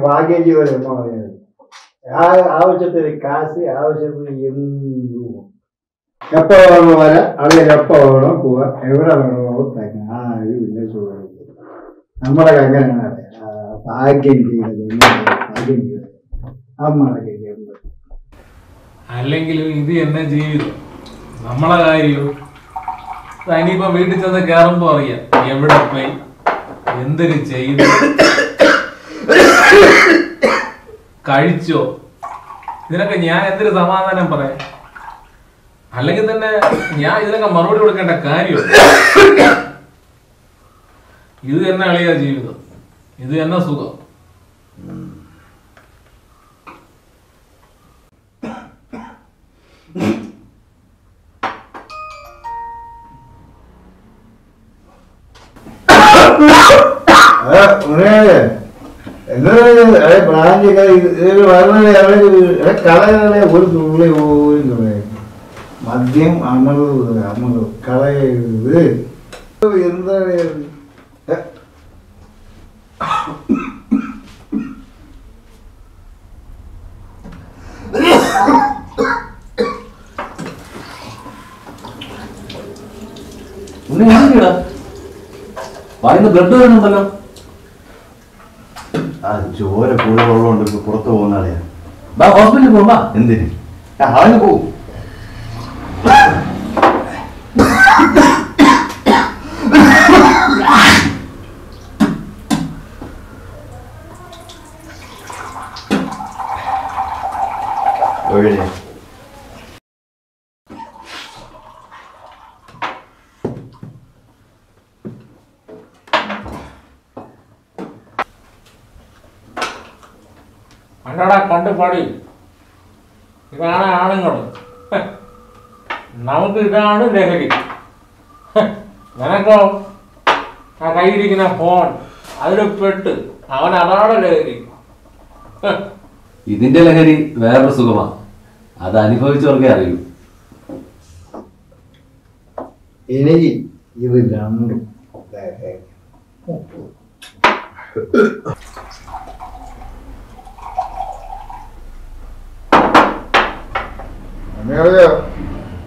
ഭാഗ്യം പോലെ അമ്മ പറയുന്നത്. ആവശ്യത്തിന് കാശ്, ആവശ്യത്തിന് എന്തും എപ്പോ വേണോ വരാം, അല്ലെങ്കിൽ എപ്പോ വേണോ പോവാ, എവിടെ വേണോ തരാം. ആരും ഇല്ല സുഖം. നമ്മളെ അങ്ങനെയാണ് ഭാഗ്യം ചെയ്തത്, ഭാഗ്യം ചെയ്തത് അമ്മയൊക്കെ ചെയ്യുന്നത്. അല്ലെങ്കിലും ഇത് എന്നെ ജീവിതം, നമ്മളെ കാര്യം ഇനിയിപ്പോ വീട്ടിൽ ചെന്ന് കയറുമ്പോ അറിയാം എവിടെ പോയി എന്തൊരു ചെയ്തു, കഴിച്ചോ. ഇതിനൊക്കെ ഞാൻ എന്തൊരു സമാധാനം പറയാം? അല്ലെങ്കിൽ തന്നെ ഞാൻ ഇതിനൊക്കെ മറുപടി കൊടുക്കേണ്ട കാര്യം. ഇത് തന്നെ അളിയ ജീവിതം, ഇത് തന്നെ സുഖം. കളകളെ ഒരു തുള്ളി പോലും മദ്യം അമൃത് കളയരുത്. എന്താണ് വായിന്ന് ബ്ലഡ് വരുന്നുണ്ടല്ലോ. ചോര കൂടുതലുള്ളതുകൊണ്ട് ഇപ്പൊ പുറത്തു പോകുന്നറിയാ. ഹോസ്പിറ്റലിൽ പോകാ. എന്തിന്? അവന് പോവും. അന്നടാ കണ്ട് പാടി. ഇതാണ് ആണുങ്ങൾ, നമുക്ക് ഇതാണ് ലഹരി. നിനക്കോ ആ കയ്യിരിക്കുന്ന ഫോൺ, അതിൽ പെട്ട് അവൻ അതാണ് ലഹരി. ഇതിന്റെ ലഹരി വേറൊരു സുഖമാ, അത് അനുഭവിച്ചവർക്കേ അറിയൂ. എനിക്ക് ഇത് രണ്ടും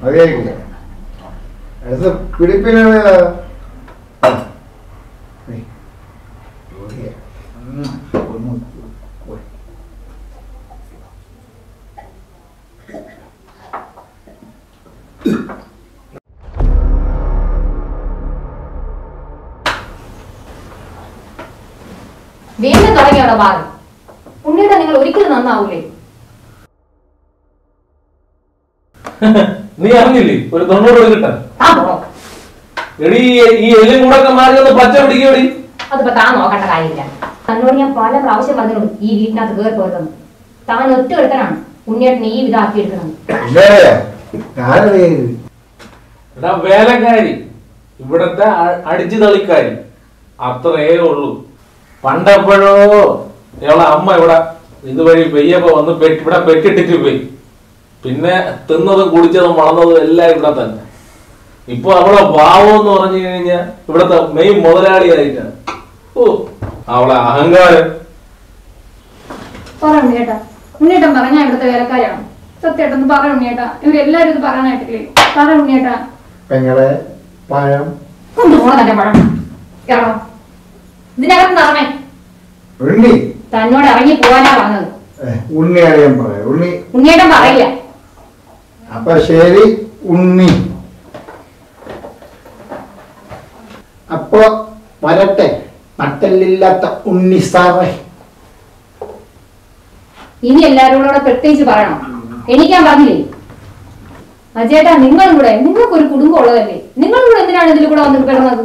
മതിയായിരിക്കില്ല. അടുത്ത പിടിപ്പിനാണ് വീണ്ടും തുടങ്ങിയോടെ ഭാഗം. ഉണ്ണിയുടെ നിങ്ങൾ ഒരിക്കലും നന്നാവൂലേ? നീ അറിഞ്ഞില്ലേ ഒരു 90 കിട്ടാൻ? എടി ഈ എല്ലും കൂടെ ഒക്കെ മാറി ഒന്ന് പച്ച പിടിക്കോടി. അതിപ്പോ താൻ നോക്കേണ്ട കാര്യമില്ല. തന്നോട് ഞാൻ പല പ്രാവശ്യം പറഞ്ഞോളൂ ഈ വീട്ടിനകത്ത് കയറി പോയതെന്ന്. താൻ ഒറ്റ എടുത്തനാണ് ഉണ്ണിയേട്ടനെ ഈ വിധാക്കി എടുക്കണം. വേലക്കാരി, ഇവിടത്തെ അടിച്ചു തളിക്കാരി, അത്രേ ഉള്ളൂ. പണ്ടെപ്പോഴോ ഇവളെ അമ്മ ഇവിടെ ഇതുവഴി പെയ്യപ്പോ വന്ന് ഇവിടെ പെറ്റിട്ടിട്ട് പോയി. പിന്നെ തിന്നതും കുടിച്ചതും വളർന്നതും എല്ലാം ഇവിടെ തന്നെ. ഇപ്പൊ അവളെ ഭാവം എന്ന് പറഞ്ഞു കഴിഞ്ഞാൽ ഇവിടത്തെ മെയിൻ മുതലാളിയായിട്ടാണ്. ഓ അവളെ അഹങ്കാരം. പറ ഉണ്ണിയേട്ടാ, ഉണ്ണിയേട്ടൻ പറഞ്ഞ ഇവിടുത്തെ വേലക്കാരാണ്. സത്യേട്ടൻ പറ ഉണ്ണിയേട്ടാ, ഇവരെല്ലാരും ഇത് പറയാനായിട്ടില്ലേ? പറ ഉണ്ണിയേട്ടാ. പെങ്ങളെ പഴം കൊണ്ടുപോകണം പഴം ഇറങ്ങണം. ഇതിനകത്ത് നിറമേ ഉണ്ണി തന്നോട് ഇറങ്ങി പോവാനാ പറഞ്ഞത്. ഉണ്ണി അറിയാൻ പറയാം. ഉണ്ണിയേട്ടൻ പറയില്ല. അപ്പൊ ശരി ഉണ്ണി, അപ്പോ വരട്ടെ നട്ടല്ലില്ലാത്ത ഉണ്ണി സാറേ. ഇനി എല്ലാവരും കൂടെ പ്രത്യേകിച്ച് പറയണം. എനിക്ക് ഞാൻ പറഞ്ഞില്ലേ അജേട്ടാ, നിങ്ങളും കൂടെ, നിങ്ങൾക്കൊരു കുടുംബം ഉള്ളതല്ലേ, നിങ്ങളും കൂടെ എന്തിനാണ് ഇതിൽ കൂടെ വന്ന് കിടന്നത്?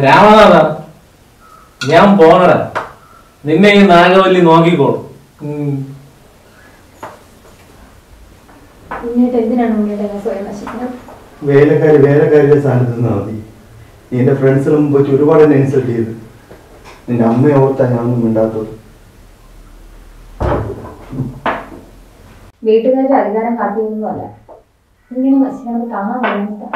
രാമനാഥ, ഞാൻ പോണടാ. നിന്നെ ഈ നാഗവല്ലി നോക്കിക്കോളും. വേലക്കാരിയുടെ സ്ഥാനത്ത് നിന്നാ മതി. നീ എന്റെ ഫ്രണ്ട്സിന് മുമ്പ് വെച്ച് ഒരുപാട് എന്നെ ഇൻസൾട്ട് ചെയ്ത്. നിന്റെ അമ്മയെ ഓർത്താ ഞാനൊന്നും മിണ്ടാത്തത്. വീട്ടുകാരുടെ അധികാരം കാട്ടിയൊന്നുമല്ല, ഇങ്ങനെ മനുഷ്യനത് കാണാൻ പറയുന്നത്.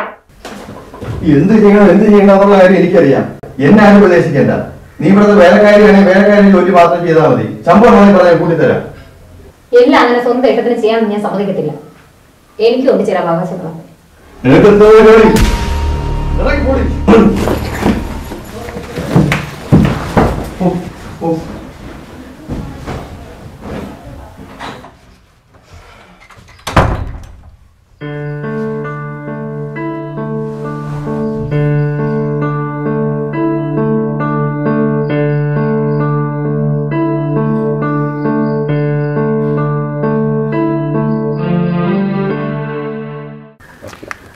എന്ത് ചെയ്യണം എന്നുള്ള കാര്യം എനിക്കറിയാം. എന്നെ ആരും ഉപദേശിക്കണ്ട. നീ ഇവിടുത്തെ വേലക്കാരിയാണെങ്കിൽ വേലക്കാരി ജോലി മാത്രം ചെയ്താൽ മതി. ശമ്പളം പറഞ്ഞാൽ കൂട്ടിത്തരാം. എല്ലാം അങ്ങനെ സ്വന്തം ഇഷ്ടത്തിന് ചെയ്യാൻ ഞാൻ സമ്മതിക്കത്തില്ല. എനിക്കുണ്ട് ചില അവകാശങ്ങളൊക്കെ. നിനക്ക് എന്തോ ജോലി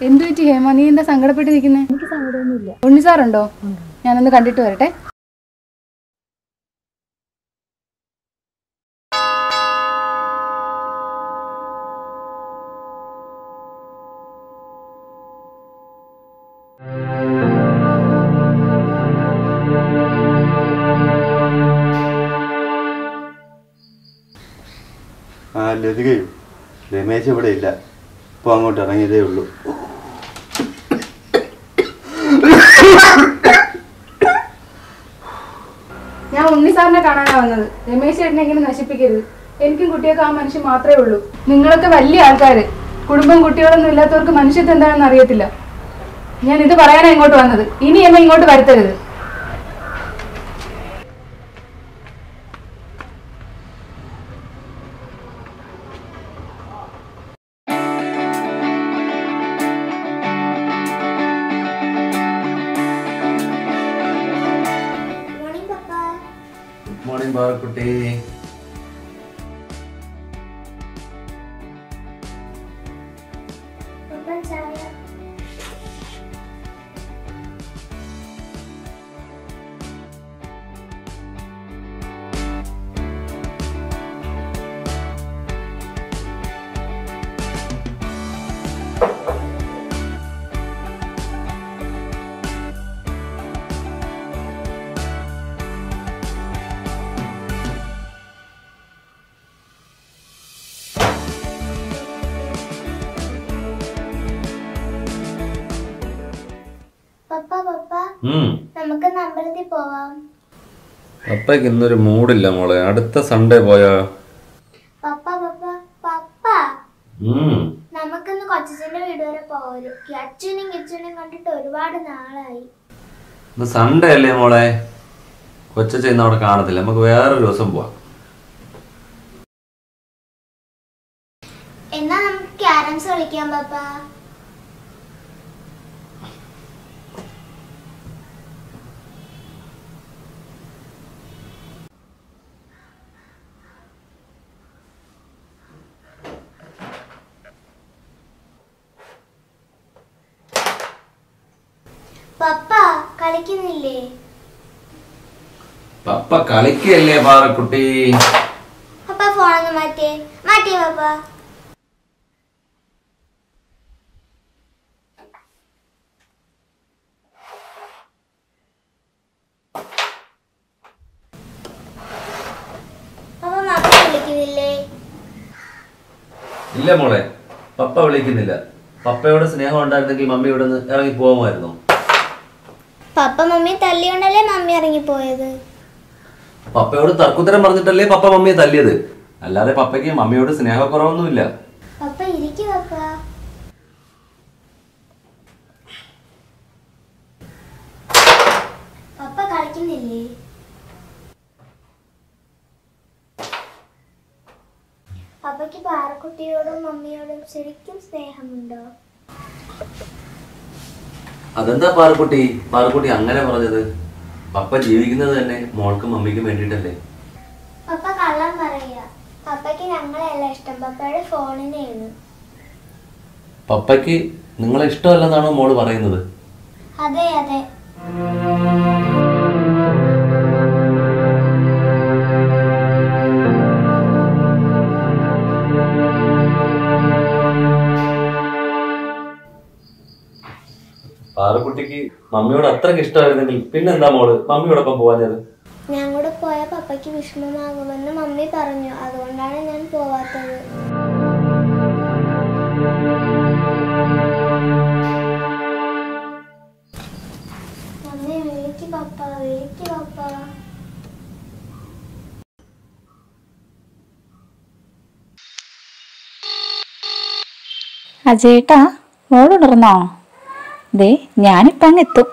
എന്തു പറ്റി ഹേമ, നീ എന്താ സങ്കടപ്പെട്ട് നിൽക്കുന്നേ? എനിക്ക് സങ്കടമൊന്നുമില്ല. ഉണ്ണി സാറുണ്ടോ? ഞാനൊന്ന് കണ്ടിട്ട് വരട്ടെ. ലതികയും രമേശ് ഇവിടെ ഇല്ല. ഇപ്പോൾ അങ്ങോട്ട് ഇറങ്ങിയതേ ഉള്ളൂ. ഞാൻ ഉണ്ണി സാറിനെ കാണാനാ വന്നത്. രമേശ് ചേട്ടനെ ഇങ്ങനെ നശിപ്പിക്കരുത്. എനിക്കും കുട്ടിയൊക്കെ ആ മനുഷ്യൻ മാത്രമേ ഉള്ളൂ. നിങ്ങളൊക്കെ വലിയ ആൾക്കാര്, കുടുംബം കുട്ടികളൊന്നും ഇല്ലാത്തവർക്ക് മനുഷ്യത്വം എന്താണെന്ന് അറിയത്തില്ല. ഞാൻ ഇത് പറയാനാ ഇങ്ങോട്ട് വന്നത്. ഇനി എന്നെ ഇങ്ങോട്ട് വരുത്തരുത്. മോർണിംഗ് പാറക്കുട്ടി. നമുക്ക് അമ്പലത്തിൽ പോവാം. പപ്പയ്ക്ക് ഇന്നൊരു മൂഡില്ല മോളെ. അടുത്ത സൺഡേ പോയാ? നമുക്കിന്ന് കൊച്ചച്ഛന്റെ വീട് വരെ പോവരു. അച്ഛനും കിച്ചനും കണ്ടിട്ട് ഒരുപാട് നാളായി. സൺഡേ അല്ലേ മോളെ? കൊച്ചച്ഛൻ ഇന്ന് അവിടെ കാണത്തില്ല. നമുക്ക് വേറൊരു ദിവസം പോവാം. എന്നാ നമുക്ക് ക്യാരംസ് കളിക്കാം പപ്പ. പപ്പ കളിക്കുന്നില്ലേ? പപ്പ കളിക്കല്ലേ പാറക്കുട്ടി? പപ്പ ഫോണൊന്ന് മാറ്റിയേ. മാറ്റിയേ പപ്പ. Papa mummy വിളിക്കുന്നില്ലേ? ഇല്ല മോളെ, പപ്പ വിളിക്കുന്നില്ല. പപ്പയോട് സ്നേഹം ഉണ്ടായിരുന്നെങ്കിൽ മമ്മി ഇവിടെ നിന്ന് ഇറങ്ങി പോകുമായിരുന്നു. Papa mummy തല്ലിയോണ്ടല്ലേ mummy ഇറങ്ങിപ്പോയത്. പപ്പയോട് തർക്കുത്തരം പറഞ്ഞിട്ടല്ലേ പപ്പ മമ്മിയെ തല്ലിയത്. അല്ലാതെ പപ്പയ്ക്ക് മമ്മിയോട് സ്നേഹക്കുറവൊന്നുമില്ല. പപ്പ ഇരിക്കു പപ്പ. പപ്പ കളിക്കുന്നില്ലേ? പപ്പയ്ക്ക് പാറക്കുട്ടിയോടും മമ്മിയോടും ശരിക്കും സ്നേഹമുണ്ടോ? അതെന്താ പാറക്കുട്ടി അങ്ങനെ പറഞ്ഞത്? പപ്പ ജീവിക്കുന്നത് തന്നെ മോൾക്കും മമ്മിക്കും വേണ്ടിയിട്ടല്ലേ. പപ്പ കള്ളം പറയാ. പപ്പയ്ക്ക് ഞങ്ങളെയല്ല ഇഷ്ടം, പപ്പയുടെ ഫോണിനെയാണ്. പപ്പയ്ക്ക് നിങ്ങളെ ഇഷ്ടമല്ലെന്നാണോ മോള് പറയുന്നത്? അതെ അതെ. പാറക്കുട്ടിക്ക് മമ്മിയോട് അത്രയ്ക്ക് ഇഷ്ടമായിരുന്നെങ്കിൽ പിന്നെന്താ മോള് മമ്മിയോടൊപ്പം പോവാഞ്ഞത്? ഞാൻ കൂടെ പോയ പപ്പയ്ക്ക് വിഷമമാകുമെന്ന് മമ്മി പറഞ്ഞു. അതുകൊണ്ടാണ് ഞാൻ പോവാത്തത്. പപ്പ, വിളിക്ക് പപ്പ. അജയേട്ടാ, മോളുണർന്നോ? ദേ ഞാനിപ്പം അങ്ങ് എത്തും.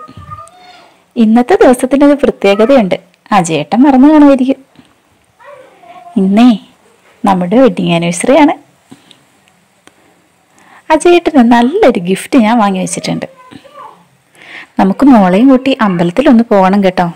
ഇന്നത്തെ ദിവസത്തിനൊരു പ്രത്യേകതയുണ്ട്. അജയേട്ടൻ മറന്നു കാണുമായിരിക്കും. ഇന്നേ നമ്മുടെ വെഡിങ് ആനിവേഴ്സറി ആണ്. അജയേട്ടന് നല്ലൊരു ഗിഫ്റ്റ് ഞാൻ വാങ്ങി വെച്ചിട്ടുണ്ട്. നമുക്ക് മോളെയും കൂട്ടി അമ്പലത്തിലൊന്ന് പോകണം കേട്ടോ.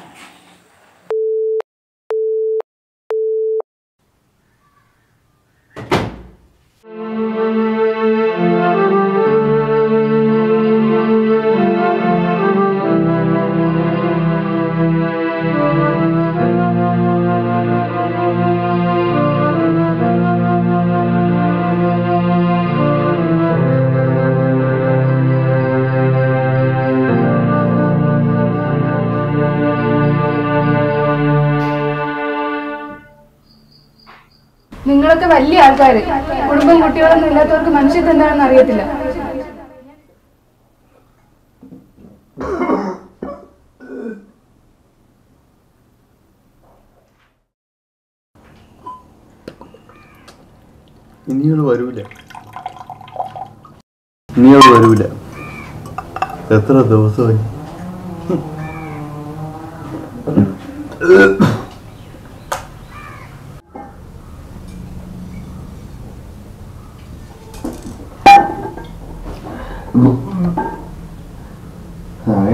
നിങ്ങളൊക്കെ വലിയ ആൾക്കാര്, കുടുംബം കുട്ടികളൊന്നും ഇല്ലാത്തവർക്ക് മനുഷ്യത്വം എന്താണെന്ന് അറിയത്തില്ല. ഇനിയോട് വരൂല, ഇനിയോട് വരൂല. എത്ര ദിവസമായി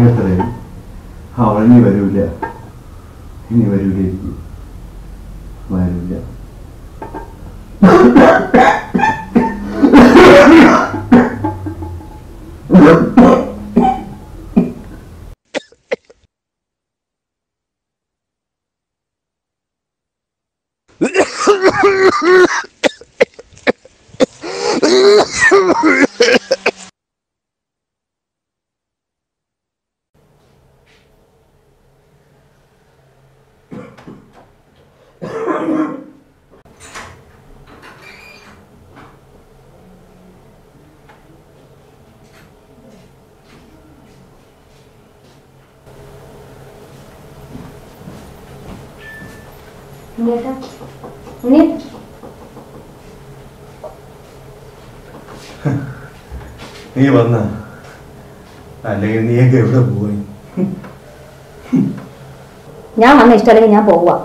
എത്രയും അവളിനി വരൂല, ഇനി വരൂല, എനിക്ക് വരൂല. നീ വന്ന, അല്ലെങ്കിൽ നീയൊക്കെ എവിടെ പോയി? ഞാൻ വന്ന ഇഷ്ടമല്ലെങ്കിൽ ഞാൻ പോവാ.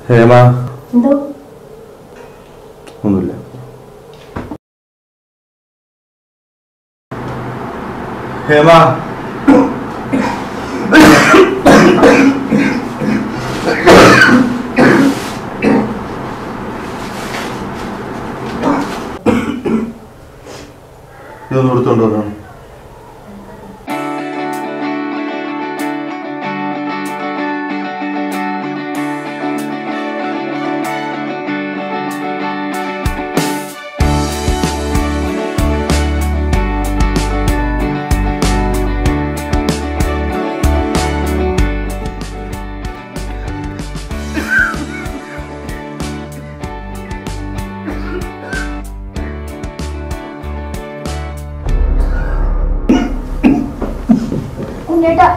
ഹേമ, എന്തോ? ഒന്നുമില്ല. ഹേമ, ഇതൊന്നും എടുത്തോണ്ട് വരണം. ഉണ്ണിയേട്ടാ